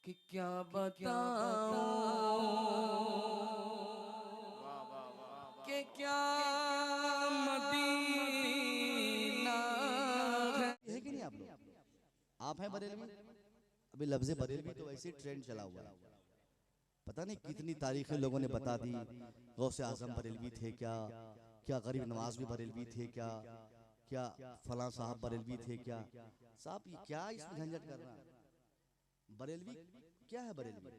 कि क्या बताऊं कि क्या मदीना है कि नहीं। आप लोग आप हैं बरेलवी। अभी लफ्ज़े बरेलवी तो वैसे ही ट्रेंड चला हुआ है। पता नहीं कितनी तारीखें लोगों ने बता दी। गौसे आजम बरेलवी थे क्या, क्या गरीब नवाज भी बरेलवी थे क्या, क्या फलां साहब बरेलवी थे क्या। साहब ये क्या इसमें झंझट करना है। बरेलवी क्या है? बरेलवी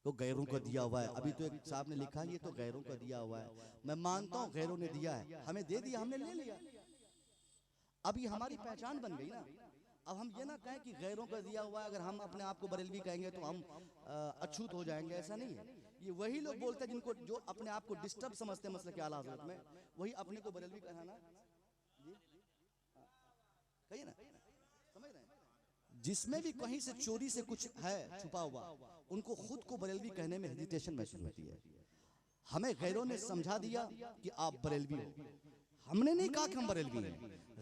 तो गैरों को दिया हुआ है। अभी तो एक साहब ने लिखा ये तो गैरों को दिया हुआ है। मैं मानता हूँ गैरों ने दिया है, हमें दे दिया, हमने ले लिया। अब ये हमारी पहचान बन गई ना। अब हम ये ना कहें कि गैरों का दिया हुआ है, अगर हम अपने आप को बरेलवी कहेंगे तो हम अछूत हो जाएंगे, ऐसा नहीं है। ये वही लोग बोलते हैं जिनको जो अपने आप को डिस्टर्ब समझते हैं मसले के आला हज़रत में, वही अपने को बरेलवी कहना जी कहिए ना, समझ रहे हैं। जिसमें भी कहीं से चोरी से कुछ है छुपा हुआ, उनको खुद को बरेलवी कहने में हेजिटेशन महसूस होती है। हमें गैरों ने समझा दिया कि आप बरेलवी हो, हमने नहीं कहा कि हम बरेलवी हैं।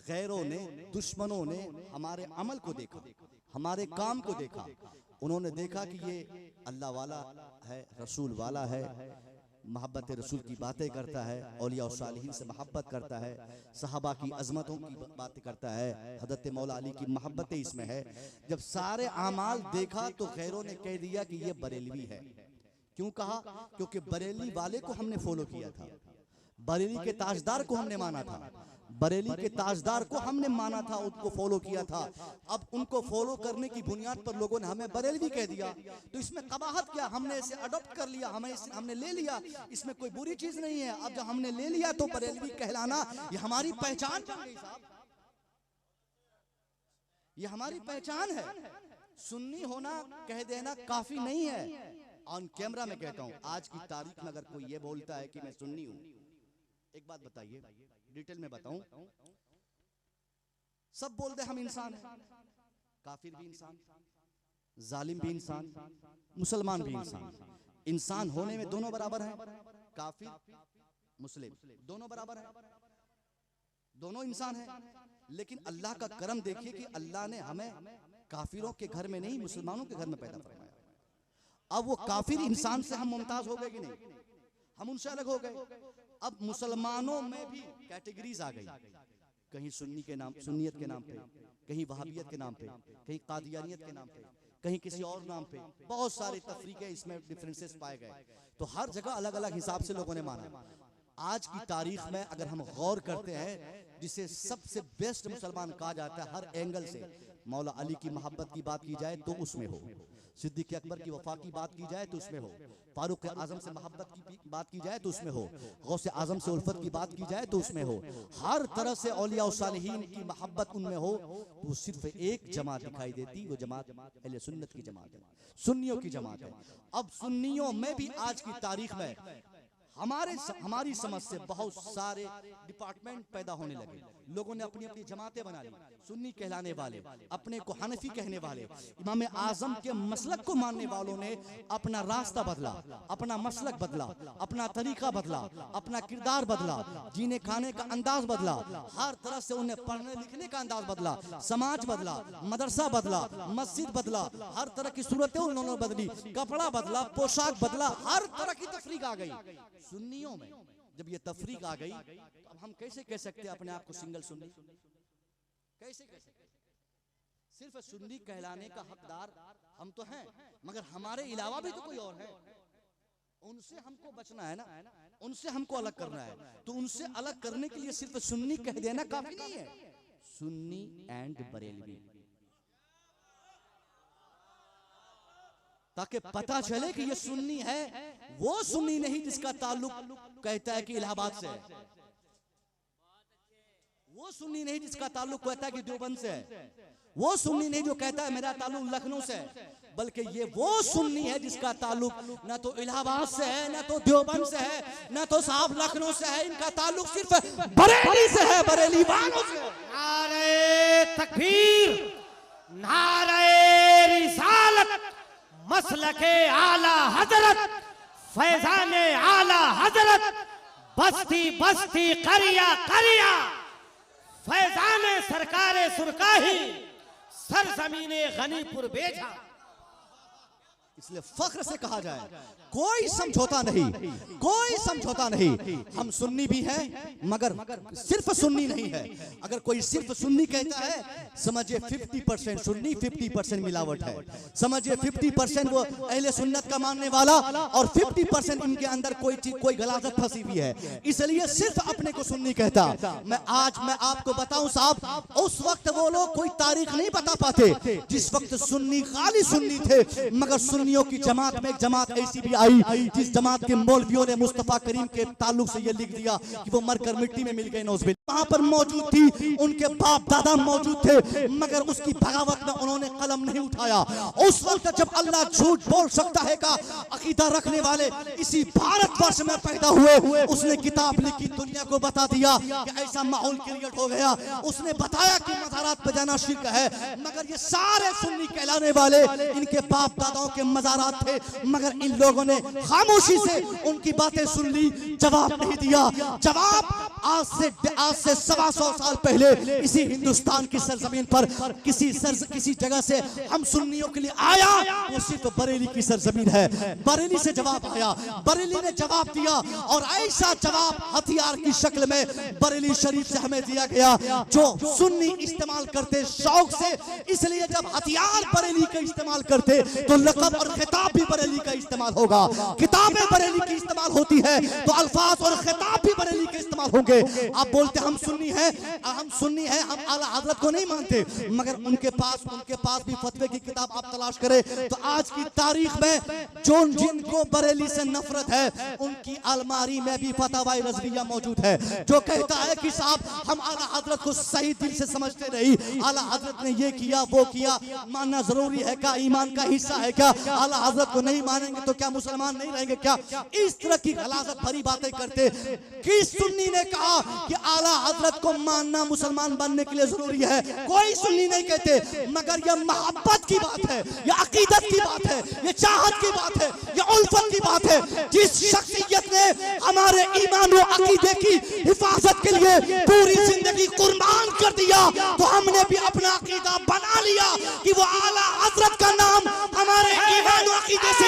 गैरों ने, दुश्मनों ने हमारे अमल को देखा, हमारे काम को देखा। उन्होंने देखा कि ये अल्लाह वाला है, रसूल वाला है, मोहब्बत रसूल की बातें करता है, औलिया और सालिहीन से मोहब्बत करता है, सहाबा की अजमतों की बातें करता है, हज़रत मौला अली की मोहब्बतें इसमें है। जब सारे आमाल देखा तो गैरों ने कह दिया कि ये बरेलवी है। क्यों कहा? क्योंकि बरेली वाले को हमने फॉलो किया था, बरेली के ताजदार को हमने माना था, बरेली के ताजदार को हमने माना था, उसको फॉलो किया था। अब उनको फॉलो करने की बुनियाद पर लोगों ने हमें बरेलवी कह दिया, तो इसमें कबाहत क्या? हमने इसे अडॉप्ट कर लिया, हमने ले लिया, इसमें कोई बुरी चीज नहीं है। अब जब हमने ले लिया तो बरेलवी कहलाना ये हमारी पहचान बन गई साहब, ये हमारी पहचान है। सुन्नी होना कह देना काफी नहीं है। ऑन कैमरा में कहता हूं, आज की तारीख में अगर कोई ये बोलता है कि मैं सुन्नी हूं, एक बात बताइए, डिटेल में बताऊं। सब बोलते हम इंसान हैं, काफिर भी इंसान, जालिम भी इंसान, मुसलमान भी इंसान। इंसान होने में दोनों बराबर हैं, काफिर मुस्लिम दोनों बराबर हैं, दोनों इंसान हैं। लेकिन अल्लाह का करम देखिए कि अल्लाह ने हमें काफिरों के घर में नहीं, मुसलमानों के घर में पैदा फरमाया। अब वो काफिर इंसान से हम मुमताज हो गए कि नहीं? हम उनसे अलग हो गए। अब मुसलमानों में भी कैटेगरीज आ गई, कहीं सुन्नी के नाम, सुन्नियत के नाम पे, कहीं वहाबियत के नाम पे, कहीं कादियानियत के नाम पे, कहीं किसी और नाम पे, बहुत सारे तफरीके इसमें डिफरेंसेस पाए गए। तो हर जगह अलग अलग हिसाब से लोगों ने माना। आज की तारीख में अगर हम गौर करते हैं, जिसे सबसे बेस्ट मुसलमान कहा जाता है हर एंगल से, मौला अली की मोहब्बत की बात की जाए तो उसमें हो, सिद्दीक़ अकबर की वफा की बात की जाए तो उसमें हो, फारूक आजम से मोहब्बत की बात की जाए तो उसमें हो, गौसे आजम से उल्फत की बात की जाए तो उसमें हो, हर तरह से औलिया और सालिहीन की मोहब्बत उनमें हो, तो सिर्फ एक जमात दिखाई देती, वो जमात अहले सुन्नत की जमात है, सुन्नियों की जमात है। अब सुन्नियों में भी आज की तारीख में हमारी समझ से बहुत सारे डिपार्टमेंट पैदा होने लगे। लोगों ने अपनी अपनी जमातें बना ली। सुन्नी कहलाने वाले, अपने को हनफी कहने वाले, इमाम आजम के मसलक को मानने वालों ने अपना रास्ता बदला, अपना मसलक बदला, अपना तरीका बदला, अपना किरदार बदला, जीने खाने का अंदाज बदला, हर तरह से उन्हें पढ़ने लिखने का अंदाज बदला, समाज बदला, मदरसा बदला, मस्जिद बदला, हर तरह की सूरतें उन्होंने बदली, कपड़ा बदला, पोशाक बदला, हर तरह की तफरीक आ गई। सुन्नियों में जब ये तफरीक आ गई तो अब हम कैसे कह सकते हैं अपने आप को सिंगल सुन्नी? कैसे कह सकते? सिर्फ सुन्नी कहलाने का हकदार हम तो हैं, मगर हमारे अलावा भी तो कोई और है। उनसे हमको बचना है ना, उनसे हमको अलग करना है। तो उनसे अलग करने के लिए सिर्फ सुन्नी कह देना काफी नहीं है। सुन्नी एंड बरेलवी, ताकि पता चले कि ये सुन्नी है, वो सुन्नी नहीं जिसका ताल्लुक कहता है कि इलाहाबाद से है, वो सुन्नी नहीं जिसका ताल्लुक कहता है कि देवबंद से है, वो सुन्नी नहीं जो कहता है मेरा ताल्लुक लखनऊ से है, बल्कि ये वो सुन्नी है जिसका ताल्लुक ना तो इलाहाबाद से है, ना तो देवबंद से है, ना तो साहब लखनऊ से है। इनका ताल्लुक सिर्फ बरेली से है, बरेली वालों से। नारे तकबीर, नारे रिसालत, मसलके आला हजरत, फैजाने आला हजरत, बस्ती बस्ती करिया करिया, फैजाने सरकारे सुरकाही, सरजमीने गनीपुर बेजा। इसलिए फख्र से कहा जाए कोई समझौता नहीं, कोई समझौता नहीं। हम सुन्नी भी हैं मगर सिर्फ सुन्नी नहीं है। अगर कोई सिर्फ सुन्नी कहता है समझिए 50% सुन्नी 50% मिलावट है। समझिए 50% वो अहले सुन्नत का मानने वाला और 50% इनके अंदर कोई चीज कोई गलाजत फंसी हुई है। इसलिए सिर्फ अपने को सुन्नी कहता। मैं आपको बताऊं साहब, उस वक्त वो लोग कोई तारीख नहीं बता पाते जिस वक्त सुन्नी खाली सुन्नी थे, मगर सुन्नियों की जमात में एक जमात ऐसी भी आई जिस जमात के मौलवियों ने मुस्तफा करीम के ताल्लुक से ये लिख दिया कि वो मरकर मिट्टी में मिल गए। नौज़बिल्लाह वहां पर मौजूद थी, उनके बाप दादा मौजूद थे, मगर उसकी बगावत में उन्होंने कलम नहीं उठाया। उस वक्त जब अल्लाह झूठ बोल सकता है का अकीदा रखने वाले इसी भारतवर्ष में पैदा हुए, उसने किताब लिखी, दुनिया को बता दिया कि ऐसा माहौल क्रिएट हो गया। उसने बताया कि मज़ारात पे जाना शिर्क है, मगर ये सारे सुन्नी कहलाने वाले इनके बाप दादाओं के मज़ारात थे, मगर इन लोगों ने खामोशी से उनकी बातें सुन ली, जवाब नहीं दिया। जवाब आज से 125 साल पहले इसी हिंदुस्तान की सरजमीन पर किसी जगह से हम सुन्नियों के लिए आया, वो सिर्फ बरेली की सरजमीन है। बरेली से जवाब आया, बरेली ने जवाब दिया, और ऐसा जवाब हथियार की शक्ल में बरेली शरीफ से हमें दिया गया जो सुन्नी इस्तेमाल करते शौक से। इसलिए जब हथियार बरेली का इस्तेमाल करते तो लक़ब और खिताब भी बरेली का इस्तेमाल होगा। किताबें बरेली की इस्तेमाल होती है तो अल्फाज और खिताब भी बरेली के इस्तेमाल होंगे। आप बोलते हम सुन्नी हैं, हम आला हजरत को नहीं मानते, मगर उनके पास भी फतवे की किताब आप तलाश करें तो आज की तारीख में जिनको बरेली से नफरत है उनकी अलमारी में भी फतवाए रज़विया मौजूद है, जो कहता है कि साहब हम आला हजरत को सही दिल से समझते नहीं, आला हजरत ने ये किया वो किया, मानना जरूरी है क्या, ईमान का हिस्सा है क्या, आला हजरत को नहीं मानेंगे तो क्या मुसलमान नहीं रहेंगे क्या? इस तरह की गलाजत भरी बातें करते। किस सुन्नी ने कहा कि आला हजरत को मानना मुसलमान बनने के लिए जरूरी है? कोई सुन्नी नहीं कहते, मगर यह मोहब्बत की बात है, यह अकीदत की बात है, यह चाहत की बात है, यह उल्फत की बात है। जिस शख्सियत ने हमारे ईमान और अकीदे की हिफाजत के लिए पूरी जिंदगी कुर्बान कर दिया, तो हमने भी अपना अकीदा बना लिया कि वो आला हजरत का नाम हमारे ईमान और अकीदे से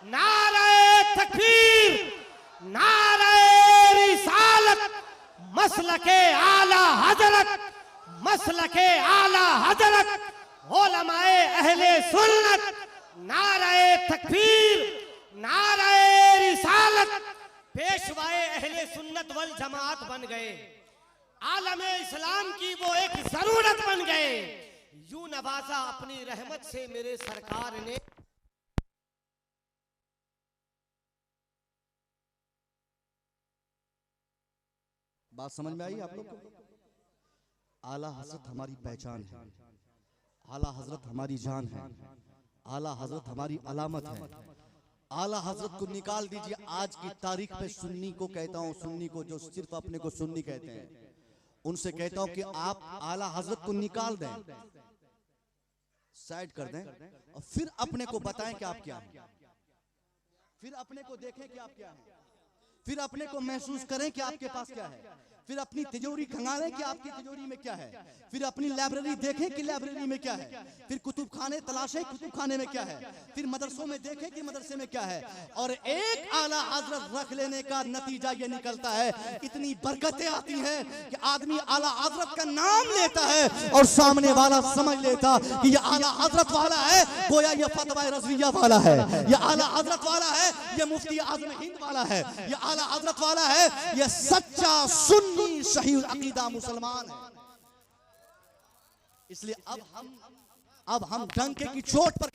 नारे तकबीर, नारे रिसालत, मसलके आला हजरत, मसलके आला हजरत, उलमाए अहले सुन्नत, नारे तकबीर, नारे रिसालत, पेशवाए अहले सुन्नत वल जमात बन गए, आलमे इस्लाम की वो एक जरूरत बन गए। यूं नवाजा अपनी रहमत से मेरे सरकार ने। बात समझ में आई आप लोग को? आला हजरत हमारी पहचान है, आला हजरत हमारी जान है, आला हजरत हमारी अलामत है। आला हजरत को निकाल दीजिए आज की तारीख पे। सुन्नी को कहता हूँ, सुन्नी को जो सिर्फ अपने को सुन्नी कहते हैं, उनसे कहता हूँ कि आप आला हजरत को निकाल दें, साइड कर दें, और फिर अपने को बताएं कि आप क्या हैं, फिर अपने को देखें कि आप क्या हैं, फिर अपने को महसूस करें कि आपके पास क्या है, फिर अपनी तिजोरी खंगालें कि आपकी तिजोरी में क्या है, फिर अपनी लाइब्रेरी देखें कि लाइब्रेरी में क्या है, फिर कुतुब खाने तलाशें कुतुब खाने में क्या है, फिर मदरसों में देखें कि मदरसे में क्या है। और एक आला हजरत रख लेने का नतीजा ये निकलता है, इतनी बरकतें आती हैं कि आदमी आला हजरत का नाम लेता है और सामने वाला समझ लेता कि ये आला हजरत वाला है, गोया ये फतवाए रज़विया वाला है, ये आला हजरत वाला है, ये मुफ्ती आज़म हिंद वाला है, ये आला हजरत वाला है, ये सच्चा सुन्नी सही अकीदा मुसलमान है। इसलिए अब हम डंके की चोट पर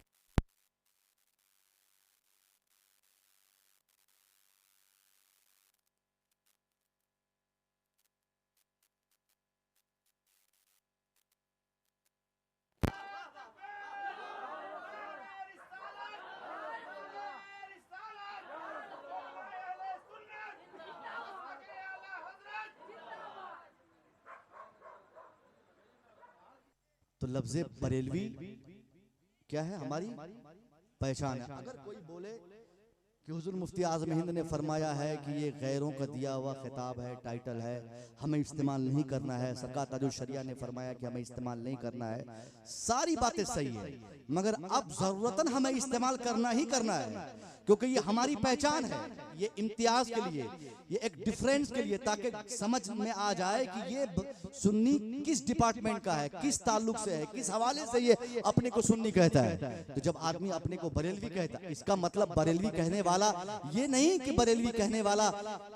तो लफ्ज़े बरेलवी क्या है? हमारी पहचान है। अगर कोई बोले कि हुजूर मुफ्ती आज़म हिंद ने फरमाया है कि ये गैरों का दिया हुआ खिताब है, टाइटल है, हमें इस्तेमाल नहीं करना है, सरकार ताजुल शरिया ने फरमाया कि हमें इस्तेमाल नहीं करना है, सारी बातें सही है, मगर अब जरूरतन हमें इस्तेमाल करना ही करना है, क्योंकि ये हमारी पहचान है, ये इम्तियाज के लिए, ये एक डिफरेंस के लिए, ताकि समझ में आ जाए कि ये सुन्नी किस डिपार्टमेंट का है, किस ताल्लुक से है, किस हवाले से ये अपने को सुन्नी कहता है। तो जब आदमी अपने को बरेलवी कहता है, इसका मतलब बरेलवी कहने वाला ये नहीं कि बरेलवी कहने वाला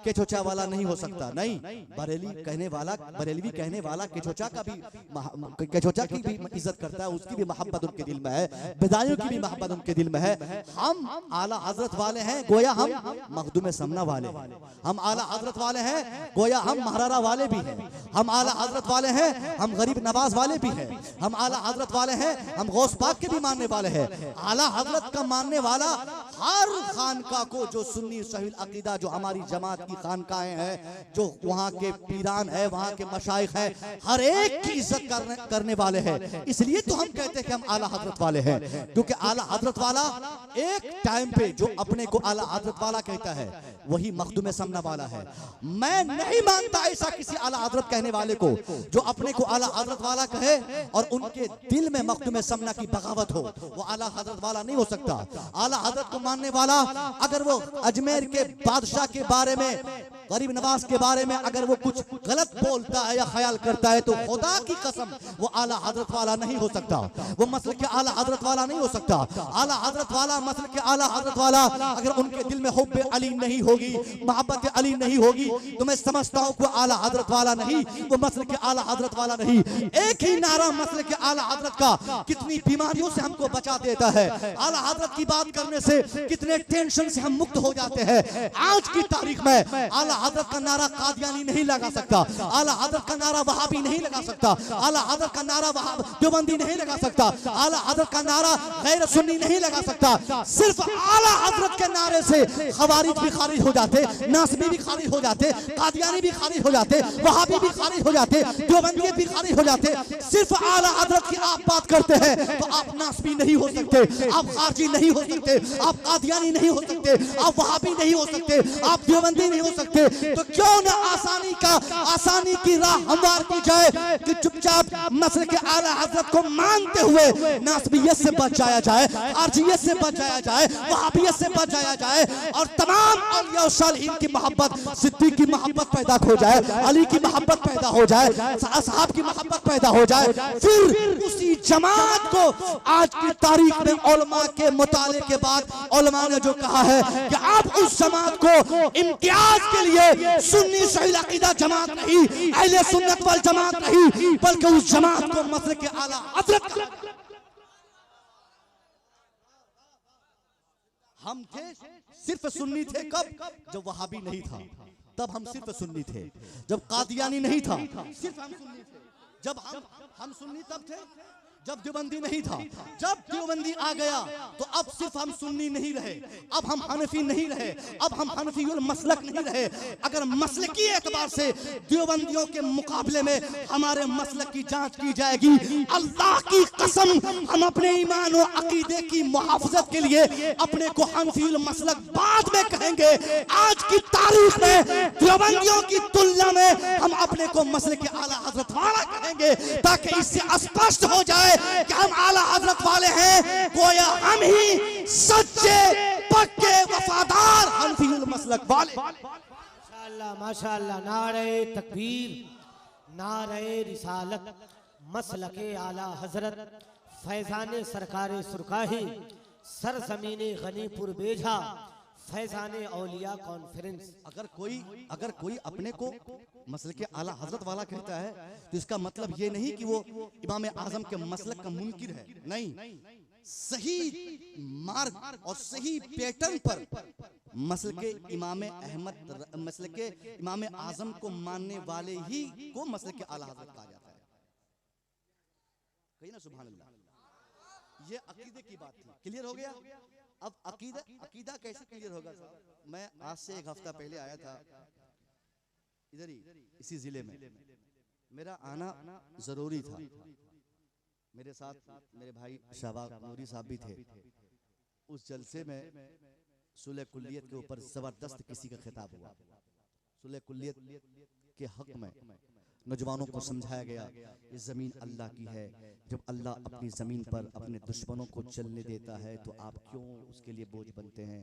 केचोचा वाला नहीं हो सकता, नहीं, बरेलवी कहने वाला केचोचा की भी इज्जत करता है, उसकी भी मोहब्बत उनके दिल में है, बिदाइयों की भी मोहब्बत उनके दिल में है। हम आला हजरत वाले हैं, गोया हम मखदूम समना वाले हैं। हम आला हजरत वाले हैं, गोया हम महारारा वाले भी हैं। हम आला हजरत वाले हैं, हम गरीब नवाज वाले भी हैं। हम आला हजरत वाले हैं, हम गौस पाक के भी मानने वाले हैं। आला हजरत का मानने वाला हर खानका को, जो सुन्नी सही अकीदा, जो हमारी जमात की खानकाएं हैं, जो वहाँ के पीरान है, वहाँ के मशाइख हैं, हर एक की इज्जत करने वाले हैं। इसलिए तो हम कहते हैं कि हम आला हजरत वाले हैं, क्योंकि आला हजरत वाला एक टाइम पे जो अपने को आला हजरत वाला कहता है वही मखदूम समना वाला है। मैं नहीं मानता ऐसा किसी आला हजरत कहने वाले को जो अपने को आला हजरत वाला कहे और उनके दिल में मखदूम समना की बगावत हो, वो आला हजरत वाला नहीं हो सकता। आला हजरत को मानने वाला अगर वो अजमेर के बादशाह के बारे में, गरीब नवाज के बारे में अगर वो कुछ गलत बोलता है या ख्याल करता है, तो खुदा की कसम वो आला हजरत वाला नहीं हो सकता, वो मसल के आला हजरत वाला नहीं हो सकता। आला हजरत वाला, मसल के आला हजरत वाला अगर उनके दिल में हुब्बे अली नहीं होगी, मोहब्बत अली नहीं होगी, तो मैं समझता हूँ कि आला हजरत वाला नहीं, वो मसल के आला हजरत वाला नहीं। एक ही नारा मसल के आला हजरत का कितनी बीमारियों से हमको बचा देता है। आला हजरत की बात करने से कितने टेंशन से हम मुक्त हो जाते हैं। आज की तारीख में आला हजरत का नारा कादियानी नहीं लगा सकता, आला हजरत का नारा वहाबी नहीं लगा सकता, आला हजरत का नारा देवबंदी नहीं लगा सकता, आला हजरत का नारा गैर सुन्नी नहीं लगा सकता। सिर्फ आला हजरत के नारे से खवारिज भी खारिज हो जाते, नासबी भी खारिज हो जाते, कादियानी भी खारिज हो जाते, वहाबी भी खारिज हो जाते, देवबंदी भी खारिज हो जाते। सिर्फ आला हजरत की आप बात करते हैं तो आप नासबी नहीं हो सकते, आप खारजी नहीं हो सकते, आप कादियानी नहीं हो सकते, आप वहाबी नहीं हो सकते, आप देवबंदी नहीं हो सकते। तो क्यों ना आसानी की राह हमवार की जाए कि चुपचाप मसल के आला हजरत को मानते हुए नासबियत से बच जाया जाए, खारजियत से बच जाया जाए, वहाबियत से बच जाया जाए, और तमाम औलिया और सालिहीन की मोहब्बत, सिद्दीक की मोहब्बत पैदा हो जाए, अली की मोहब्बत पैदा हो जाए, असहाब की मोहब्बत पैदा हो जाए। फिर उसी जमात को आज की तारीख में उलमा के मुताले के बाद उलमा ने जो कहा है कि आप उस जमात को इम्तियाज के लिए सुन्नी सही अकीदा जमात नहीं, अहले सुन्नत वल जमात नहीं, बल्कि उस जमात को मसल के आला हजरत। हम थे सिर्फ सुन्नी थे कब? जब वहाबी नहीं था तब हम सिर्फ सुन्नी थे, जब कादियानी नहीं था सिर्फ हम सुन्नी थे, जब हम सुन्नी तब थे जब देवबंदी नहीं था। जब देवबंदी आ गया तो अब सिर्फ हम सुन्नी नहीं रहे, अब हम हनफी नहीं रहे, अब हम हनफी मसलक नहीं रहे। अगर मसलकी एतबार से देवबंदियों के मुकाबले में हमारे मसलक की जांच की जाएगी, अल्लाह की कसम हम अपने ईमान और अकीदे की मुहाफजत के लिए अपने को हनफी मसलक बाद में कहेंगे। आज की तारीख में देवबंदियों की तुलना में हम अपने को मसलक के आला हजरत वाला कहेंगे, ताकि इससे स्पष्ट हो जाए कि हम आला हजरत वाले हैं, गोया हम ही सच्चे पक्के वफादार हनफी मसलक वाले। माशाअल्लाह माशाअल्लाह, नारे तकबीर, नारे रिसालत, मसलके आला हजरत, फैजाने सरकारे सुरकाही, सरजमीने गनीपुर बेझा, फैजाने औलिया कॉन्फ्रेंस। अगर कोई अपने को मसलक के आला हजरत वाला कहता है तो इसका मतलब ये नहीं कि वो इमाम आजम के मसलक का मुनकिर है, नहीं। सही मार्ग और सही पैटर्न पर मसलक के इमाम आजम को मानने वाले ही को मसलक के आला हजरत कहा जाता है। कही ना सुभान अल्लाह। ये अकीदे की बात थी, क्लियर हो गया। अब अकीदा कैसे क्लियर होगा साहब? मैं आज से एक हफ्ता पहले आया था इधर ही इसी जिले में, मेरा आना जरूरी था। मेरे साथ मेरे भाई शहबाज नूरी साहब भी थे। उस जलसे में सुलह कुल्लियत के ऊपर जबरदस्त किसी का खिताब हुआ। सुलह कुल्लियत के हक में नौजवानों को समझाया गया ये ज़मीन अल्लाह की है। जब अल्लाह अपनी ज़मीन पर अपने दुश्मनों को चलने देता है तो आप क्यों उसके लिए बोझ बनते हैं?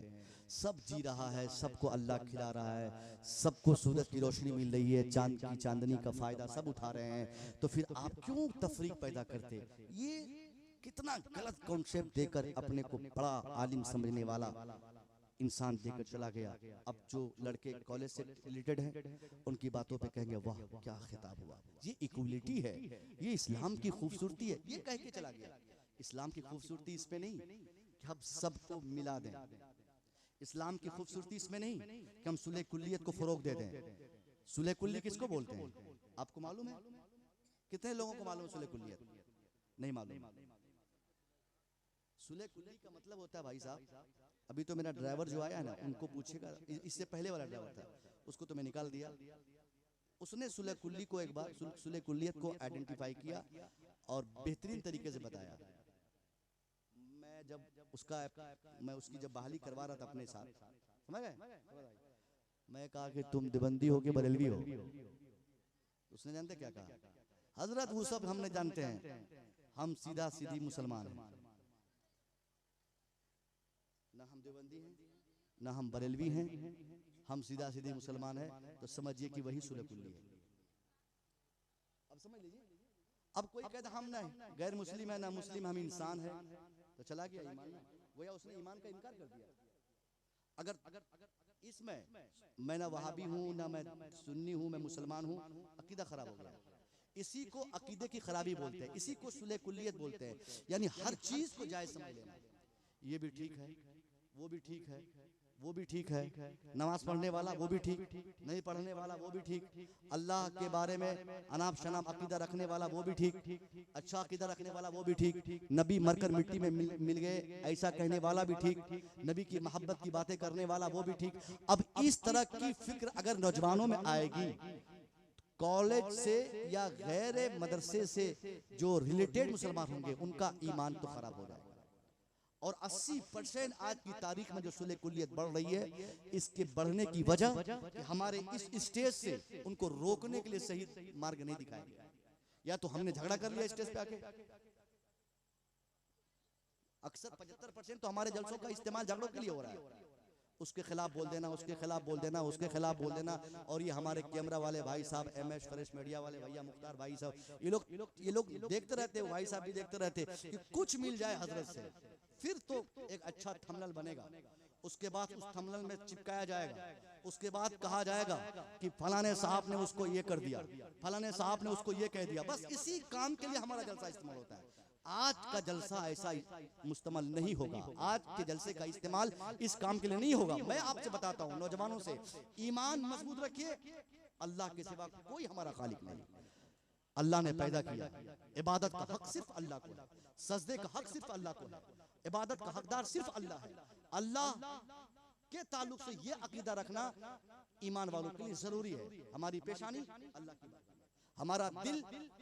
सब जी रहा है, सबको अल्लाह खिला रहा है, सबको सूरज की रोशनी मिल रही है, चांद की चांदनी का फ़ायदा सब उठा रहे हैं, तो फिर आप क्यों तफरीक पैदा करते? ये कितना गलत कॉन्सेप्ट देकर अपने को बड़ा आलिम समझने वाला इंसान देकर चला गया। अब जो लड़के कॉलेज से रिलेटेड हैं उनकी बातों पे कहेंगे वाह क्या खिताब हुआ, ये इक्वलिटी है, ये इस्लाम की खूबसूरती है, ये कह के चला गया। इस्लाम की खूबसूरती इसमें नहीं कि हम सबको मिला दें, इस्लाम की खूबसूरती इसमें नहीं कि हम सुलह कुल्लियत को फरोग दे दें। सुलह कुल्ली किसको बोलते हैं आपको मालूम है? कितने लोगों को मालूम है सुलह कुल्लियत? नहीं मालूम। सुलह कुल्ली का मतलब होता है भाई साहब, अभी तो मेरा ड्राइवर जो आया है ना उनको पूछेगा, इससे पहले वाला ड्राइवर था उसको तो मैं निकाल दिया, उसने सुलह कुल्ली को एक बार सुलह कुल्लियत को आइडेंटिफाई किया और बेहतरीन तरीके से बताया। मैं उसकी जब बहाली करवा रहा था अपने साथ, समझ गए, मैं कहा कि तुम दिबंदी हो के बरेलवी हो, उसने जानते क्या कहा? हजरत वो सब हम नहीं जानते हैं, हम सीधा सीधी मुसलमान हैं, ना हम देवबंदी हैं ना हम बरेलवी हैं, हम सीधा सीधे मुसलमान हैं। तो समझिए कि वही सुलह कुल्ली है। अब समझ लीजिए, अब कोई कहता हम नहीं गैर मुस्लिम है ना मुस्लिम, हम इंसान है, तो चला गया ईमान में, गोया उसने ईमान का इनकार कर दिया। अगर इसमें मैं ना वहाबी हूँ ना मैं सुन्नी हूँ, मैं मुसलमान हूँ, अकीदा खराब हो गया। इसी को अकीदे की खराबी बोलते हैं, इसी को सुलह कुल्लियत बोलते हैं, यानी हर चीज को जायज समझ लेना। ये भी ठीक है, वो भी ठीक है, वो भी ठीक है, नमाज पढ़ने वाला वो भी ठीक, नहीं पढ़ने वाला वो भी ठीक, अल्लाह के बारे में अनाप शनाप अकीदा रखने वाला वो भी ठीक, अच्छा अकीदा रखने वाला वो भी ठीक, नबी मरकर मिट्टी में मिल गए ऐसा कहने वाला भी ठीक, नबी की मोहब्बत की बातें करने वाला वो भी ठीक। अब इस तरह की फिक्र अगर नौजवानों में आएगी, कॉलेज से या गैर मदरसे से जो रिलेटेड मुसलमान होंगे उनका ईमान तो खराब हो जाएगा। और 80% आज की तारीख में जो सुलह कुल्लियत बढ़ रही है, इसके बढ़ने की वजह कि हमारे इस स्टेज से उनको रोकने के लिए सही मार्ग नहीं दिखाया गया। या तो हमने झगड़ा कर लिया स्टेज पे आके, अक्सर 75% तो हमारे जलसों का इस्तेमाल झगड़ों के लिए हो रहा है, उसके खिलाफ बोल देना, उसके खिलाफ बोल देना, उसके खिलाफ बोल देना। और ये हमारे कैमरा वाले भाई साहब, MS फ्रेश मीडिया वाले भैया, मुख्तार भाई साहब, ये लोग देखते रहते, भाई साहब भी देखते रहते कि कुछ मिल जाए हजरत से, फिर तो एक अच्छा थंबनेल बनेगा, उसके बाद उस थंबनेल में चिपकाया जाएगा, उसके बाद कहा जाएगा कि फलाने साहब ने उसको ये कर दिया, फलाने साहब ने उसको ये कह दिया। बस इसी काम के लिए हमारा जलसा इस्तेमाल होता है। आज का जलसा ऐसा मुस्तमल नहीं होगा, आज के जलसे का इस्तेमाल इस काम के लिए नहीं होगा। मैं आपसे बताता हूँ नौजवानों से, ईमान मजबूत रखिए, अल्लाह के सिवा कोई हमारा खालिक नहीं। अल्लाह ने पैदा किया, इबादत का हक सिर्फ अल्लाह को है, सजदे का हक सिर्फ अल्लाह को है, इबादत का हकदार सिर्फ अल्लाह है। अल्लाह के ताल्लुक से ये अकीदा रखना ईमान वालों के लिए जरूरी है। हमारी पेशानी अल्लाह की बारगाह में, हमारा दिल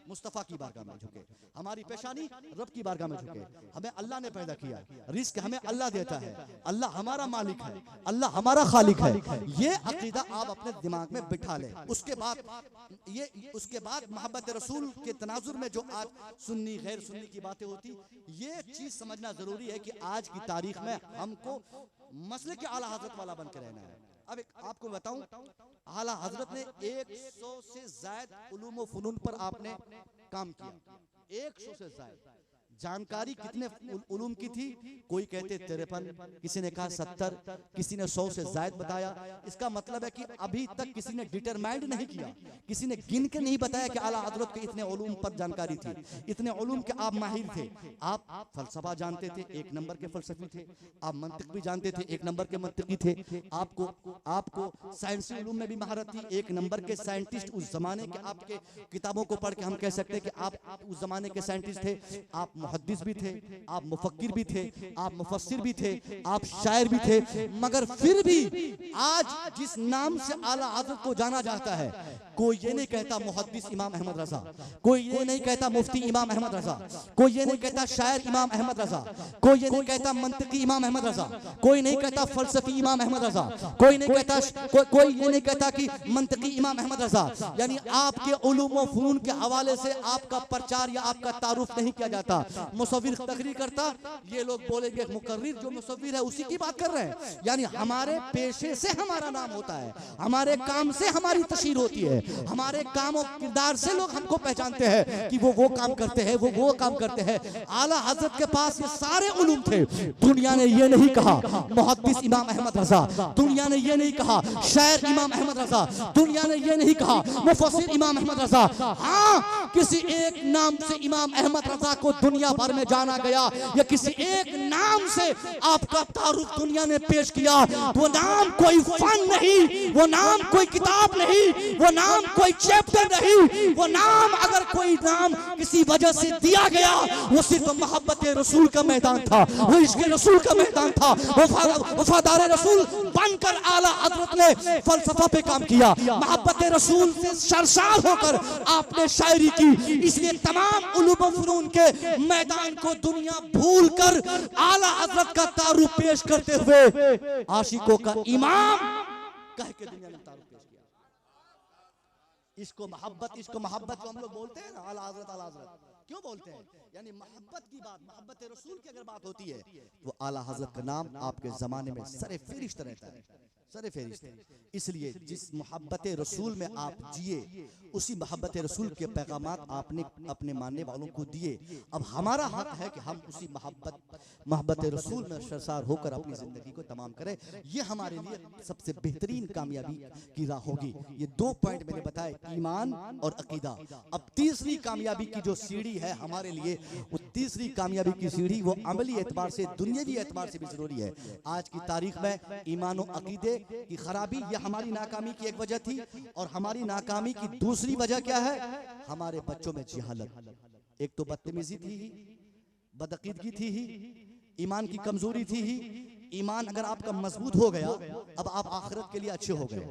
मुस्तफ़ा की बारगाह में झुके, हमारी पेशानी रब की बारगाह में झुके। हमें अल्लाह ने पैदा किया, रिस्क हमें अल्लाह देता है, अल्लाह हमारा मालिक है, अल्लाह हमारा खालिक है। ये अकीदा आप अपने दिमाग में बिठा लें। उसके बाद मोहब्बत रसूल के तनाजुर में जो आज सुन्नी गैर सुन्नी की बातें होती, ये चीज समझना जरूरी है कि आज की तारीख में हमको मसले के आला हजरत वाला बन के रहना है। अब एक आपको बताऊं, आला हजरत ने 100 से ज्यादा उलूम व फनून पर आपने काम किया, 100 से ज्यादा। जानकारी कितने उलूम की थी? कोई कहते 53, किसी ने कहा 70, किसी ने 100 से ज्यादा बताया। इसका मतलब है कि अभी तक किसी ने डिटरमाइंड नहीं किया, किसी ने गिन के नहीं बताया कि आला हजरत के इतने उलूम पर जानकारी थी, इतने उलूम के आप माहिर थे। आप फलसफा जानते थे, 1 नंबर के फलसफी थे, आप मंतिक भी जानते थे, 1 नंबर के मंतिकी थे, आपको साइंसी उलूम में भी महारत थी, 1 नंबर के साइंटिस्ट उस जमाने के। आपके किताबों को पढ़ के हम कह सकते हैं कि आप उस जमाने के साइंटिस्ट थे। आप मुहद्दिस भी थे, आप मुफक्किर भी थे, आप मुफस्सिर भी थे, आप शायर भी थे, मगर फिर भी आज जिस नाम से आला हज़रत को जाना जाता है, कोई ये नहीं कहता मुहद्दिस इमाम अहमद रज़ा, कोई ये नहीं कहता मुफ्ती इमाम अहमद रज़ा, कोई ये नहीं कहता शायर इमाम अहमद रज़ा, कोई ये नहीं कहता मंतिकी इमाम अहमद रज़ा, कोई नहीं कहता फलसफी इमाम अहमद रज़ा, कोई नहीं कहता कोई ये नहीं कहता कि मंतिकी इमाम अहमद रज़ा। यानी आपके उलूम व फ़नून के हवाले से आपका प्रचार या आपका तारुफ नहीं किया जाता। मुसव्विर तकरीर करता, ये लोग बोलेंगे मुकर्रिर जो मुसव्विर है उसी की बात कर रहे हैं। यानी हमारे पेशे से हमारा नाम होता है, हमारे काम से हमारी तशहीर होती है, हमारे काम और किरदार से लोग हमको पहचानते हैं कि वो काम करते हैं, वो काम करते हैं। आला हज़रत के पास ये सारे उलूम थे। दुनिया ने ये नहीं कहा मुहद्दिस इमाम अहमद रज़ा, दुनिया ने ये नहीं कहा शायर इमाम अहमद रज़ा, दुनिया ने ये नहीं कहा मुफस्सिर इमाम अहमद रज़ा। हाँ, किसी एक नाम से इमाम अहमद रज़ा को दुनिया भर में जाना गया, या किसी एक नाम से आपका तारुफ दुनिया ने पेश किया। वो नाम कोई फन नहीं, वो नाम कोई किताब नहीं, वो नाम कोई चैप्टर नहीं, वो नाम अगर कोई नाम किसी वजह से दिया गया, वो सिर्फ मोहब्बत रसूल का मैदान था, वो इश्क़ रसूल का मैदान था। वफादार रसूल बनकर आला हज़रत ने फलसफा पे काम किया, मोहब्बत रसूल से सरशार होकर आपने शायरी की। इसलिए तमाम उलूम व फ़नून के मैदान को दुनिया भूल कर आला हज़रत का तारुफ पेश करते हुए आशिकों का इमाम कह के दुनिया ने तारुफ पेश किया। इसको मोहब्बत को हम लोग बोलते हैं ना, आला हज़रत क्यों बोलते हैं? यानी मोहब्बत की बात, मोहब्बत रसूल की अगर बात होती है तो आला हज़रत का नाम आपके ज़माने में सरे फेरिश्त रहता है, सरे फेरिश्त। इसलिए जिस मोहब्बत रसूल में आप जिए, उसी मोहब्बत रसूल के पैगामात आपने अपने मानने वालों को दिए। अब हमारा हक है कि हम उसी मोहब्बत रसूल में सरसार होकर अपनी ज़िंदगी को तमाम करें। ये हमारे लिए सबसे बेहतरीन कामयाबी की राह होगी। ये 2 पॉइंट मैंने बताए, ईमान और अकीदा। अब तीसरी कामयाबी की जो सीढ़ी है हमारे लिए, वो तीसरी कामयाबी की सीढ़ी वो अमली एतबार से, दुनियावी एतबार से भी जरूरी है। आज की तारीख में ईमान और अकीदे की खराबी यह हमारी नाकामी की एक वजह थी, और हमारी नाकामी की दूसरी वजह क्या है? हमारे बच्चों में जिहालत। एक तो बदतमीजी थी ही, बदअकीदगी थी ही, ईमान की कमजोरी थी ही। ईमान अगर आपका मजबूत हो गया, अब आप आखिरत के लिए अच्छे हो गए।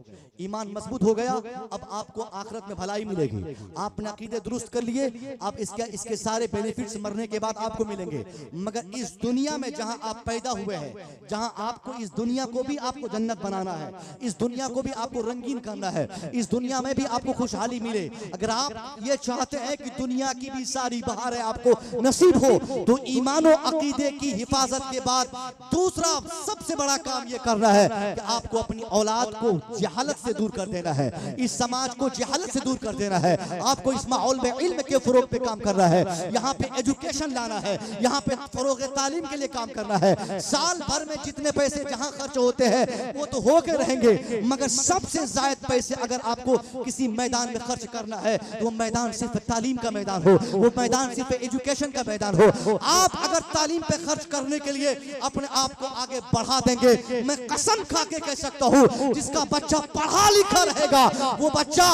ईमान मजबूत हो गया, अब आपको आखिरत में भलाई मिलेगी। आपने अकीदे दुरुस्त कर लिए, आप इसके सारे बेनिफिट्स मरने के बाद आपको मिलेंगे। मगर इस दुनिया में जहां आप पैदा हुए हैं, जहां आपको इस दुनिया को भी आपको जन्नत बनाना है, इस दुनिया को भी आपको रंगीन करना है, इस दुनिया में भी आपको खुशहाली मिले। अगर आप ये चाहते हैं कि दुनिया की भी सारी बहारें आपको नसीब हो, तो ईमान और अकीदे की हिफाजत के बाद दूसरा सबसे बड़ा काम ये करना है कि आपको अपनी औलाद को जहालत से दूर कर देना है, इस समाज को जहालत से दूर कर देना है। आपको इस माहौल में इल्म के फरोग पे काम करना है, यहाँ पे एजुकेशन लाना है, यहाँ पे फरोग तालीम के लिए काम करना है। साल भर में जितने पैसे जहाँ खर्च होते हैं वो तो होके रहेंगे, मगर सबसे ज्यादा पैसे अगर आपको किसी मैदान में खर्च करना है तो वो मैदान सिर्फ तालीम का मैदान हो, वो मैदान सिर्फ एजुकेशन का मैदान हो। आप अगर तालीम पे खर्च करने के लिए अपने आप को आगे बढ़ा देंगे, मैं कसम खा के कह सकता हूँ, जिसका बच्चा पढ़ा लिखा रहेगा वो बच्चा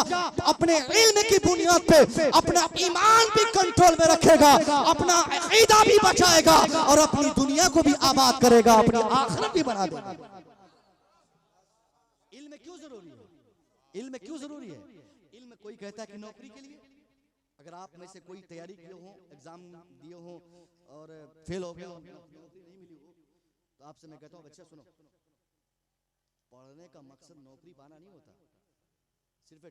अपने इल्म की बुनियाद पे अपना ईमान भी कंट्रोल में रखेगा, अपना अकीदा भी बचाएगा और अपनी दुनिया को भी आबाद करेगा, अपनी आखिरत भी बना देगा। इल्म क्यों जरूरी है? इल्म क्यों जरूरी है? इल्म कोई कहता है कि नौकरी के लिए। अगर आप में से कोई तैयारी किए हो, एग्जाम दिए हो और फेल हो गया, नौकरी नहीं मिली हो, तो आपसे मैं कहता हूँ बच्चा सुनो, पढ़ने का मकसद नौकरी पाना नहीं होता। सिर्फ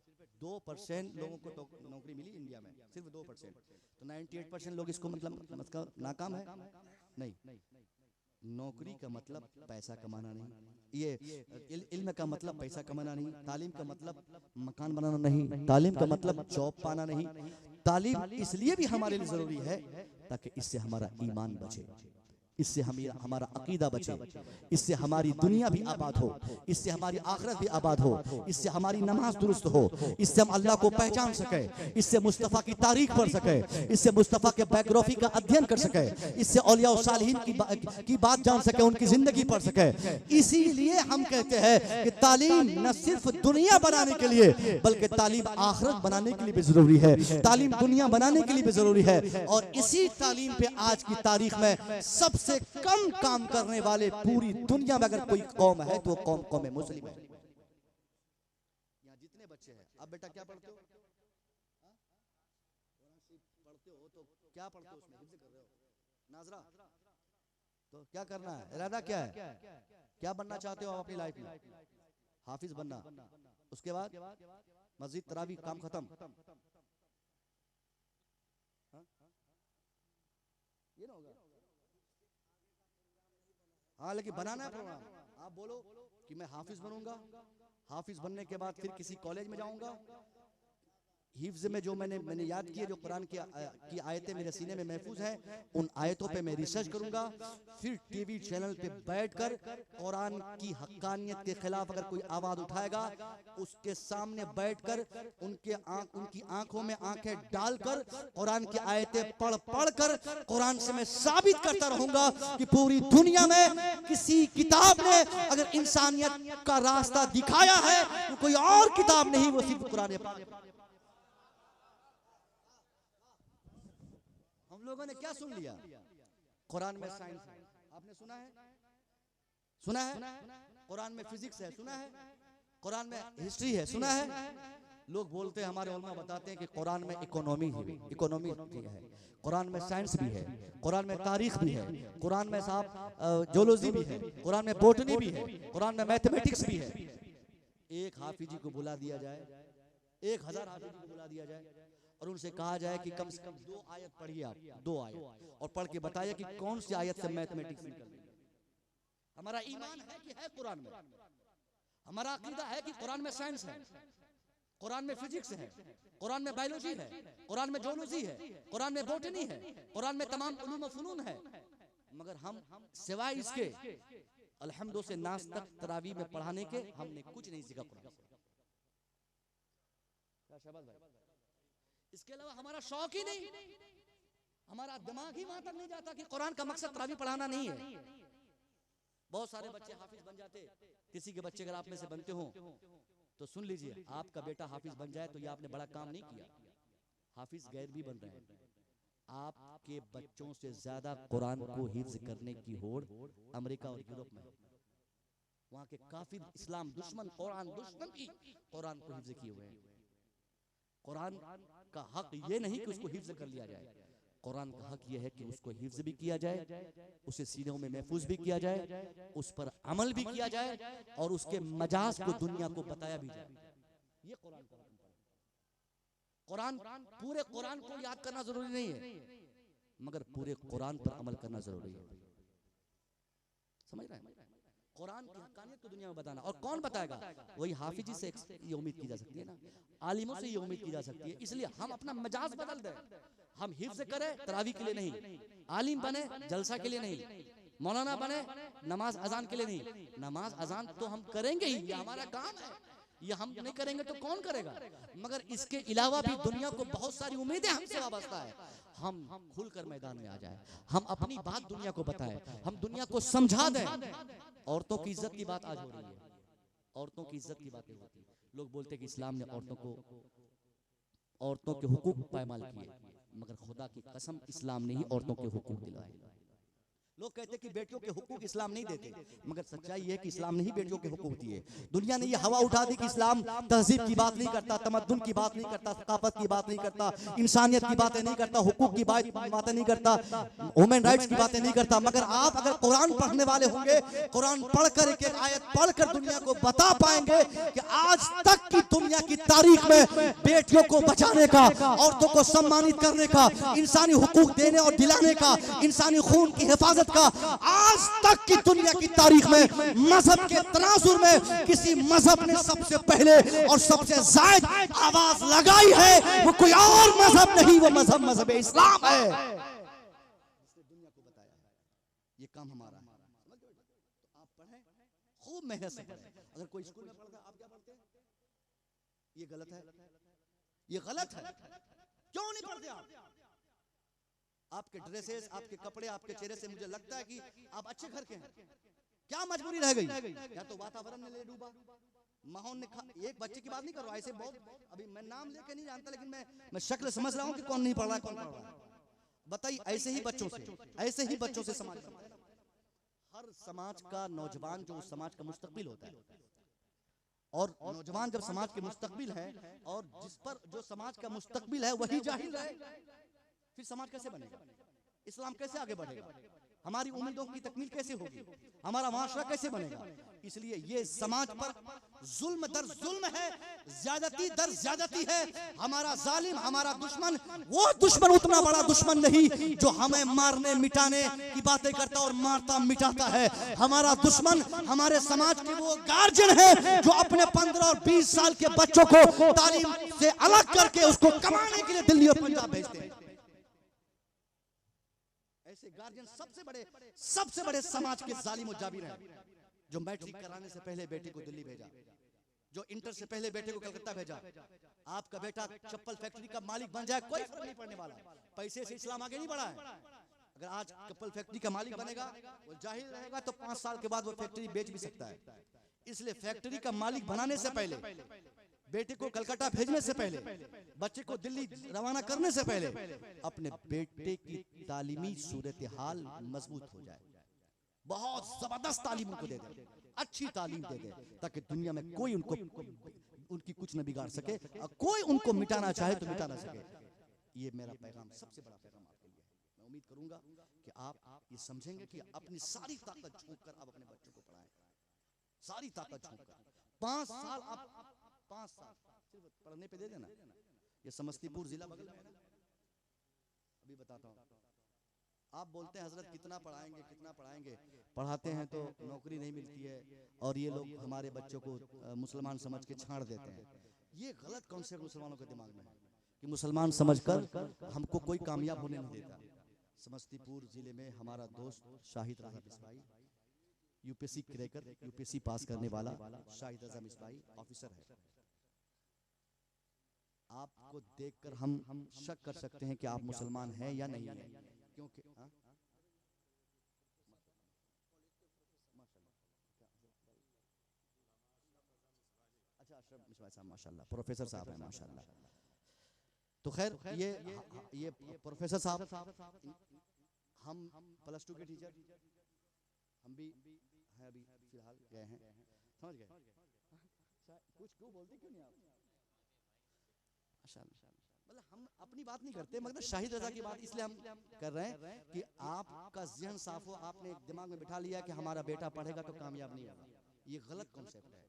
2% लोगों को नौकरी मिली इंडिया में, सिर्फ 2%। तो 98% लोग इसको मतलब नाकाम है। नहीं, नौकरी का मतलब पैसा कमाना नहीं, ये इल्म का मतलब पैसा कमाना नहीं, तालीम का मतलब मकान बनाना नहीं, तालीम का मतलब जॉब पाना नहीं। तालीम इसलिए भी हमारे लिए जरूरी है ताकि इससे हमारा ईमान बचे, इससे हमारा अकीदा बचे, इससे हमारी दुनिया भी आबाद हो, इससे हमारी आखिरत भी आबाद हो, इससे हमारी नमाज दुरुस्त हो, इससे हम अल्लाह को पहचान सके, इससे मुस्तफ़ा की तारीख पढ़ सके, इससे मुस्तफ़ा के बायोग्राफी का अध्ययन कर सके, इससे औलिया और सालिहीन की बात जान सके, उनकी जिंदगी पढ़ सके। इसीलिए हम कहते हैं कि तालीम न सिर्फ दुनिया बनाने के लिए बल्कि तालीम आखिरत बनाने के लिए भी जरूरी है, तालीम दुनिया बनाने के लिए भी जरूरी है। और इसी तालीम पे आज की तारीख में सबसे कम काम करने वाले पूरी दुनिया में अगर कोई कौम है तो वो कौम मुस्लिम है। यहाँ जितने बच्चे हैं, अब बेटा क्या पढ़ते हो? पढ़ते हो तो क्या पढ़ते हो? उसमें हिफ्ज़ कर रहे हो नाजरा, तो क्या करना है? इरादा क्या है? क्या बनना चाहते हो आप अपनी लाइफ में? हाफिज बनना, उसके बाद मस्जिद तरावी काम खत्म, ये ना होगा। हाँ, लेकिन बनाना है प्रोग्राम। आप बोलो कि मैं हाफिज बनूंगा, हाफिज बनने के बाद फिर किसी कॉलेज में जाऊंगा, हिफ्ज में जो मैंने याद किए, जो कुरान की आयतें मेरे सीने में महफूज हैं, उन आयतों पे मैं रिसर्च करूंगा। फिर टीवी चैनल पे बैठकर कुरान की हक्कानियत के खिलाफ अगर कोई आवाज उठाएगा, उसके सामने बैठकर उनकी आंखों में आंखें डालकर कुरान की आयतें पढ़ कर कुरान से मैं साबित करता रहूंगा कि पूरी दुनिया में किसी किताब ने अगर इंसानियत का रास्ता दिखाया है तो कोई और किताब नहीं, वो सिर्फ कुरान है। लोगों ने क्या सुन लिया? कुरान में साइंस है, आपने सुना है? सुना है? कुरान में फिजिक्स है, सुना है? कुरान में हिस्ट्री है, सुना है? लोग बोलते हैं, हमारे उलमा बताते हैं कि कुरान में इकोनॉमी है, कुरान में साइंस भी है, कुरान में तारीख भी है, कुरान में साहब जोलॉजी भी है, कुरान में बोटनी भी है, कुरान में मैथमेटिक्स भी है। एक हाफिजी को बुला दिया जाए, 1000 हाफिजी को बुला दिया जाए और उनसे कहा जाए कि कम से कम 2 आयत पढ़िए, आप 2 आयत, और पढ़ के बताइए कि कौन सी आयत से मैथमेटिक्स निकल रही है। हमारा ईमान है कि है कुरान में, हमारा अकीदा है कि कुरान में साइंस है, कुरान में फिजिक्स है, कुरान में बायोलॉजी है, कुरान में जोलॉजी है, कुरान में बोटनी है, कुरान में तमाम उलूम व फनून है। मगर हम सिवाय इसके अल्हम्दुलिल्लाह से नास तक तरावी में पढ़ाने के हमने कुछ नहीं सीखा कुरान से। इसके अलावा हमारा शौक ही नहीं, हमारा दिमाग ही वहां तक नहीं जाता कि कुरान का मकसद तरावी पढ़ाना नहीं है। बहुत सारे बच्चे हाफिज बन जाते, किसी के बच्चे अगर आप में से बनते हो तो सुन लीजिए, आपका बेटा हाफिज बन जाए तो ये आपने बड़ा काम नहीं किया। हाफिज गैर भी बन रहे हैं, आपके बच्चों से ज्यादा कुरान को हिफ्ज करने की होड़ अमेरिका और यूरोप में। वहां के काफिर इस्लाम दुश्मन, कुरान दुश्मन भी कुरान को हिफ्ज किए हुए हैं। कुरान का हक ये नहीं कि उसको हिफ्ज कर लिया जाए, कुरान का हक ये है कि उसको हिफ्ज भी किया जाए, उसे सीनों में महफूज भी किया जाए, उस पर अमल भी किया जाए और उसके मजाज को दुनिया को बताया भी जाए। ये कुरान का हक है। कुरान, पूरे कुरान को याद करना जरूरी नहीं है, मगर पूरे कुरान पर अमल करना जरूरी है। समझ रहे हैं? कुरान की हक्कानियत को दुनिया में बताना, और कौन बताएगा? वही हाफिजी से ये उम्मीद की जा सकती है ना, आलिमों से ये उम्मीद की जा सकती है। इसलिए हम अपना मजाज बदल दें, हम हिफ्ज करें तरावी के लिए नहीं, आलिम बने जलसा के लिए नहीं, मौलाना बने नमाज अजान के लिए नहीं। नमाज अजान तो हम करेंगे ही, ये हमारा काम है, ये हम नहीं करेंगे तो कौन करेगा? मगर इसके अलावा भी दुनिया को बहुत सारी उम्मीदें हमसे वाबस्ता है। हम खुलकर मैदान में आ जाए, हम अपनी बात दुनिया को बताएं, हम दुनिया को समझा दें। औरतों की इज्जत की बात आज हो रही है, औरतों की इज्जत की बातें होती है। लोग बोलते हैं कि इस्लाम ने औरतों के हुकूक पायमाल किए, मगर खुदा की कसम इस्लाम ने ही औरतों के हुकूक दिलाए। लोग कहते हैं कि बेटियों के हुकूक इस्लाम नहीं देते, मगर सच्चाई है कि इस्लाम ने ही बेटियों के हुकूक दिए। दुनिया ने ये हवा उठा दी कि इस्लाम तहजीब की बात नहीं करता, तमद्दुन की बात नहीं करता, सकाफत की बात नहीं करता, इंसानियत की बातें नहीं करता, हुकूक की बातें नहीं करता, ह्यूमन राइट्स की बातें नहीं करता। मगर आप अगर कुरान पढ़ने वाले होंगे, कुरान पढ़कर एक आयत पढ़कर दुनिया को बता पाएंगे कि आज तक की दुनिया की तारीख में बेटियों को बचाने का, औरतों को सम्मानित करने का, इंसानी हुकूक देने और दिलाने का, इंसानी खून की हिफाजत का आज तक की दुनिया की तारीख में मजहब के तनाजुर में किसी मजहब ने सबसे पहले और सबसे ज्यादा आवाज लगाई है, वो कोई और मजहब नहीं, वो मजहब इस्लाम है। दुनिया को बताया है, ये काम हमारा है। समझ गए? तो आप पढ़ें, खूब मेहनत से पढ़ें। अगर कोई स्कूल में पढ़ता है, आप क्या पढ़ते हैं? ये गलत है, ये गलत है। क्यों नहीं पढ़ते आप? आपके ड्रेसेस, आपके कपड़े, आपके चेहरे से मुझे लगता है कि आप अच्छे घर के हैं। क्या मजबूरी रह गई? या तो वातावरण ने ले डूबा, माहौल ने एक बच्चे की बात नहीं कर रहा, ऐसे बहुत, अभी मैं नाम लेके नहीं जानता, लेकिन मैं शक्ल समझ रहा हूँ कि कौन नहीं पढ़ रहा है, कौन पढ़ रहा है। बताइए, ऐसे ही बच्चों से समाज बनता है। हर समाज का नौजवान जो उस समाज का मुस्तकबिल होता है, और नौजवान जब समाज के मुस्तकबिल है, और जिस पर जो समाज का मुस्तकबिल है वही जाहिल रहे, फिर समाज कैसे बनेगा? इस्लाम कैसे आगे बढ़ेगा? हमारी उम्मीदों की तकमील कैसे होगी? हमारा माशरा कैसे बनेगा? इसलिए ये समाज पर जुल्म दर जुल्म है, ज्यादती दर ज्यादती है। हमारा जालिम, हमारा दुश्मन, वो दुश्मन उतना बड़ा दुश्मन नहीं जो हमें मारने मिटाने की बातें करता और मारता मिटाता है। हमारा दुश्मन हमारे समाज के वो गार्जियन है जो अपने 15 और 20 साल के बच्चों को तालीम से अलग करके उसको कमाने के लिए दिल्ली और पंजाब भेजते हैं। ऐसे गार्जियन सबसे बड़े समाज के जालिम और जाबिर हैं, जो मैट्रिक कराने से पहले बेटे को दिल्ली भेजा, जो इंटर से पहले बेटे को कलकत्ता भेजा। आपका बेटा चप्पल फैक्ट्री का मालिक बन जाए, कोई फर्क नहीं पड़ने वाला। पैसे से इस्लाम आगे नहीं बढ़ा है। अगर आज चप्पल फैक्ट्री का मालिक बनेगा, वो जाहिल रहेगा, तो 5 साल के बाद वो फैक्ट्री बेच भी सकता है। इसलिए फैक्ट्री का मालिक बनाने से पहले, बेटे को कलकत्ता भेजने से पहले, बच्चे को दिल्ली रवाना करने से पहले अपने बेटे की तालीमी सूरत हाल मजबूत हो जाए। बहुत जबरदस्त तालीम उनको दे दे, अच्छी तालीम दे दे, ताकि दुनिया में कोई उनकी कुछ न बिगाड़ सके, और कोई उनको मिटाना चाहे तो मिटा ना सके। ये मेरा पैगाम, सबसे बड़ा पैगाम आपके लिए है। मैं उम्मीद करूंगा कि आप ये समझेंगे कि अपनी सारी ताकत झोंक कर आप अपने बच्चों को पढ़ाएं, सारी ताकत झोंक कर। 5 साल आप 5 साल सिर्फ पढ़ने पे दे देना। ये समस्तीपुर जिला बगल में है ना, अभी बताता हूँ। आप बोलते हैं हजरत कितना पढ़ाएंगे, पढ़ाते हैं तो नौकरी नहीं मिलती है, और ये लोग हमारे बच्चों को मुसलमान समझ के छाड़ देते हैं। ये गलत कॉन्सेप्ट मुसलमानों के दिमाग में है कि मुसलमान समझकर हमको कोई कामयाब होने नहीं देता। समस्तीपुर जिले में हमारा दोस्त शाहिद रजा मिसबाई, यूपीएससी क्रैकर, यूपीएससी पास करने वाला शाहिद रजा मिसबाई ऑफिसर है। आपको देखकर हम शक कर सकते हैं कि आप मुसलमान हैं या नहीं है, क्योंकि अच्छा अशरफ मिसबाई साहब माशाल्लाह प्रोफेसर साहब हैं माशाल्लाह। तो खैर ये प्रोफेसर साहब, हम +2 के टीचर, हम भी हैं, अभी फिलहाल गए हैं, समझ गए? कुछ क्यों बोलते क्यों नहीं आप? मतलब हम अपनी बात नहीं करते, मगर शाहिद रजा की बात इसलिए हम कर रहे हैं कि आपका ज़हन साफ हो। आपने दिमाग में बिठा लिया कि हमारा बेटा पढ़ेगा तो कामयाब नहीं होगा। ये गलत कॉन्सेप्ट है।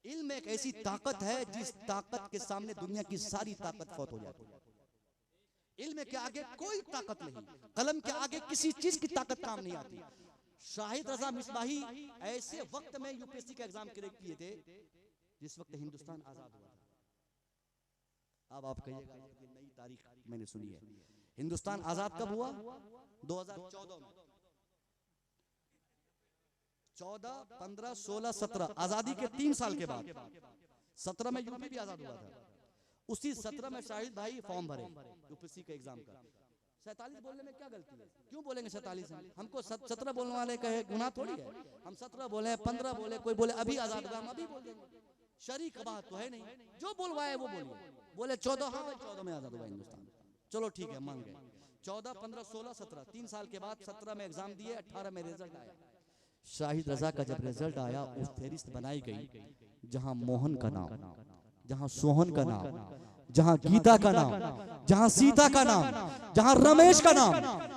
इल्म एक ऐसी ताकत है जिस ताकत के सामने दुनिया की सारी ताकत फौत हो जाती है। इल्म के आगे कोई ताकत नहीं, कलम के आगे किसी चीज की ताकत काम नहीं आती। शाहिद रजा मिसबाही ऐसे वक्त में यूपीएससी का एग्जाम क्रैक किए थे जिस वक्त हिंदुस्तान आजाद हुआ था। अब आप कहिएगा नई तारीख मैंने सुनी है। हिंदुस्तान आजाद कब हुआ? 2014 में। 14, 15, 16, 17 आजादी के 3 साल के बाद 17 में यूपी भी आजाद हुआ था। उसी 17 में शाहिद भाई फॉर्म भरे यूपीएससी के एग्जाम का। 47 बोलने में क्या गलती है? क्यों बोलेंगे 47? हमको 17 बोलने वाले कहे गुनाह थोड़ी है। हम 17 बोले, 15 बोले, कोई बोले अभी आजाद हुआ, हम अभी बोल देंगे। शरीक बात तो है नहीं, जो बोलवाए वो बोलिए। बोले 14, हाँ 14 में आजाद हुआ हिंदुस्तान, चलो ठीक है मान गए। 14, 15, 16, 17 3 साल के बाद 17 में एग्जाम दिए, 18 में रिजल्ट आया। शाहिद रजा का जब रिजल्ट आया, उस फहरिस्त बनाई गई जहां मोहन का नाम, जहां सोहन का नाम, जहां गीता का नाम, जहां सीता का नाम, जहां रमेश का नाम,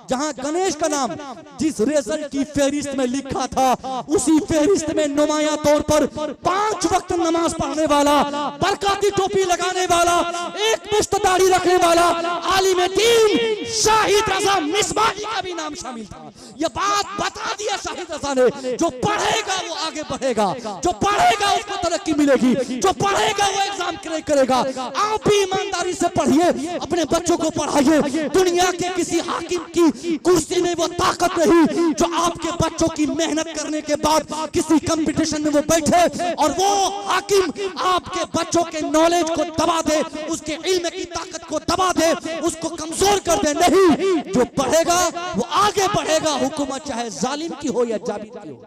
जहां गणेश का नाम, जिस रिजल्ट की फहरिस्त में लिखा था, उसी फहरिस्त में नुमाया तौर पर 5 वक्त नमाज पढ़ने वाला, बरकाती टोपी लगाने वाला, एक मुश्त दाढ़ी रखने वाला आलिम दीन शाहिद रजा मिसबाही का भी नाम शामिल था। यह बात बता दिया शाहिद रजा ने, जो पढ़ेगा वो आगे बढ़ेगा, जो पढ़ेगा उसको तरक्की मिलेगी, जो पढ़ेगा वो एग्जाम क्रैक करेगा। आप भी ईमानदारी से पढ़िए, अपने बच्चों को पढ़ाइए। दुनिया के किसी हाकिम की कुर्सी में वो ताकत नहीं जो आपके बच्चों की मेहनत करने के बाद किसी कंपटीशन में वो बैठे और वो हाकिम आपके बच्चों के नॉलेज को दबा दे, उसके इल्म की ताकत को दबा दे, उसको कमजोर कर दे। नहीं, जो पढ़ेगा वो आगे बढ़ेगा, हुकूमत चाहे जालिम की हो या जाबिर की हो।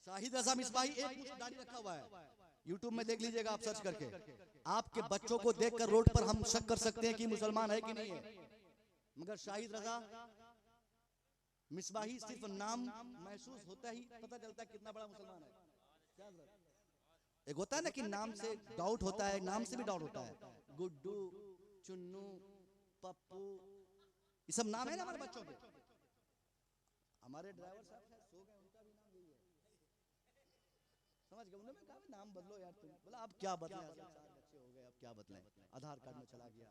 शाहिद रजा मिसबाही एक मुश्त दाढ़ी रखा हुआ है, यूट्यूब में देख लीजिएगा आप सर्च करके। आपके बच्चों को देखकर रोड पर हम शक कर सकते हैं कि मुसलमान है कि नहीं है, मगर शाहिद रजा मिसबाही सिर्फ नाम महसूस होता ही पता चलता है कितना बड़ा मुसलमान है। एक होता है ना कि नाम से डाउट होता है, नाम से भी डाउट होता है। गुड्डू, चुन्नू, पप्पू, ये सब नाम है ना हमारे बच्चों के। हमारे ड्राइवर साहब सो गए, उनका भी नाम यही है, समझ गए। उन्होंने कहा नाम बदलो यार तुम। बोला अब क्या बदलें, 4 बच्चे हो गए, अब क्या बदलें। आधार कार्ड में चला गया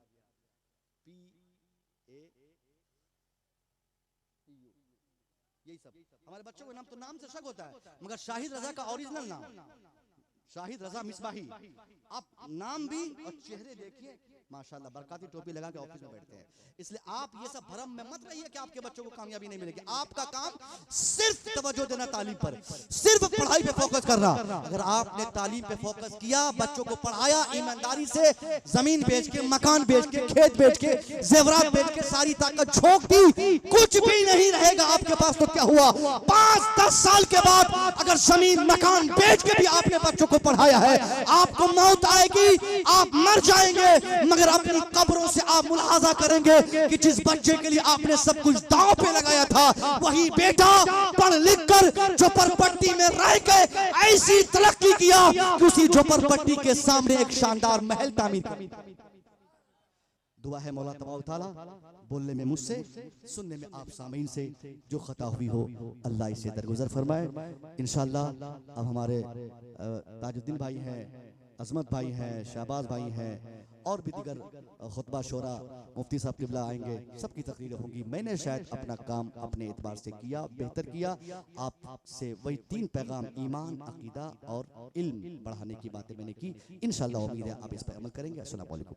PAPU, यही सब। हमारे बच्चों के नाम तो नाम से शक होता है, मगर शाहिद रजा का ओरिजिनल नाम शाहिद रजा मिसबाही। आप नाम भी और चेहरे देखिए, माशाल्लाह बरकाती टोपी लगा के ऑफिस में बैठते हैं। इसलिए आप ये सब भ्रम में मत रहिए कि आपके बच्चों को कामयाबी नहीं मिलेगी। आपका काम सिर्फ तवज्जो देना तालीम पर, सिर्फ पढ़ाई पे फोकस करना। अगर आपने तालीम पे फोकस किया, बच्चों को पढ़ाया ईमानदारी से, जमीन बेच के, मकान बेच के, खेत बेच के, जेवरात बेच के सारी ताकत झोंक दी, कुछ भी नहीं रहेगा आपके पास। तो क्या हुआ, 5-10 साल के बाद अगर जमीन मकान बेच के भी आपने बच्चों को पढ़ाया है, आपको मौत आएगी, आप मर जाएंगे, मगर अपनी कब्रों से आप मुलाहाजा करेंगे कि जिस बच्चे के लिए आपने सब कुछ दांव पे लगाया था, वही बेटा पढ़ लिख कर झोपड़पट्टी में रह के ऐसी तरक्की किया कि उसी झोपड़पट्टी के सामने एक शानदार महल तामीर किया। दुआ है मौला तबारक ताला बोलने में मुझसे, सुनने में आप सामीन से जो खता हुई हो अल्लाह इसे दरगुजर फरमाए। इंशाअल्लाह अब हमारे ताजुद्दीन भाई हैं, अजमत भाई हैं, शहबाज भाई हैं और भी दीगर खुतबा शोरा, मुफ्ती साहब किबला आएंगे, सबकी तकरीरें होंगी। मैंने शायद अपना काम अपने एतबार से किया, बेहतर किया। आपसे वही 3 पैगाम ईमान, अकीदा और इल्म बढ़ाने की बातें मैंने की। इंशाअल्लाह उम्मीद है आप इस पर अमल करेंगे। अस्सलाम वालेकुम।